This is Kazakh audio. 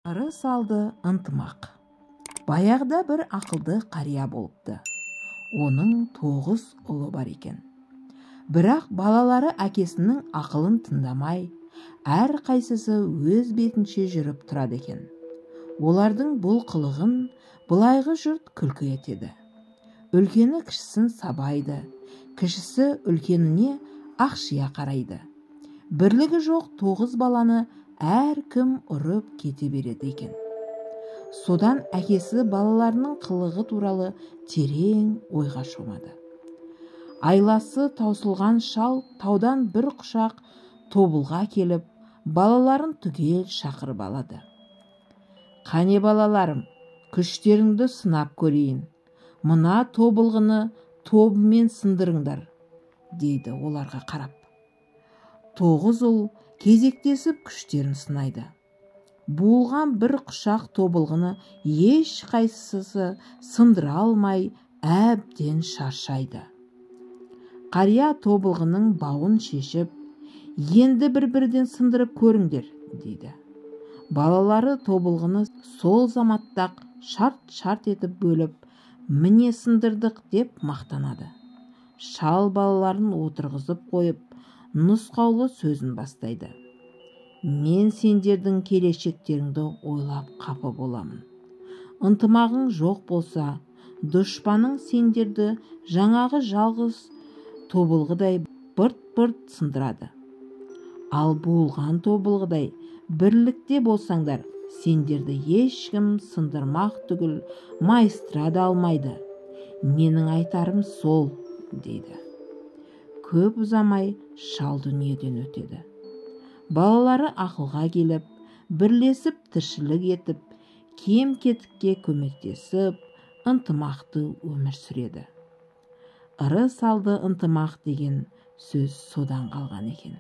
Ыры салды ынтымақ. Баяғыда бір ақылды қария болыпты. Оның 9 ұлы бар екен. Бірақ балалары әкесінің ақылын тыңдамай, әр қайсысы өз бетінше жүріп тұрады екен. Олардың бұл қылығын былайғы жұрт күлкі етеді. Үлкені кішісін сабайды, кішісі үлкеніне ақшия қарайды. Бірлігі жоқ 9 баланы әркім ұрып кете береді екен. Содан әкесі балаларының қылығы туралы терең ойға шомады. Айласы таусылған шал таудан бір құшақ тобылға келіп, балаларын түгел шақырып алады. «Қане балаларым, күштеріңді сынап көрейін. Мына тобылғыны тобымен сындырыңдар», дейді оларға қарап. 9 ұл кезектесіп күштерін сынайды. Буылған бір құшақ тобылғыны еш қайсысы сындыра алмай әбден шаршайды. Қария тобылғының бауын шешіп, «Енді бір-бірден сындырып көріңдер», дейді. Балалары тобылғыны сол заматтақ шарт-шарт етіп бөліп, «Міне сындырдық» деп мақтанады. Шал балаларын отырғызып қойып, нұсқаулы сөзін бастайды. «Мен сендердің келешектеріңді ойлап қапы боламын. Ынтымағың жоқ болса, дұшпаның сендерді жаңағы жалғыз тобылғыдай бырт-бырт сындырады. Ал буылған тобылғыдай бірлікте болсаңдар, сендерді ешкім сындырмақ түгіл майыстыра да алмайды. Менің айтарым сол», дейді. Көп ұзамай шал дүниеден өтеді. Балалары ақылға келіп, бірлесіп тіршілік етіп, кем-кетікке көмектесіп, ынтымақты өмір сүреді. Ыры салды ынтымақ деген сөз содан қалған екен.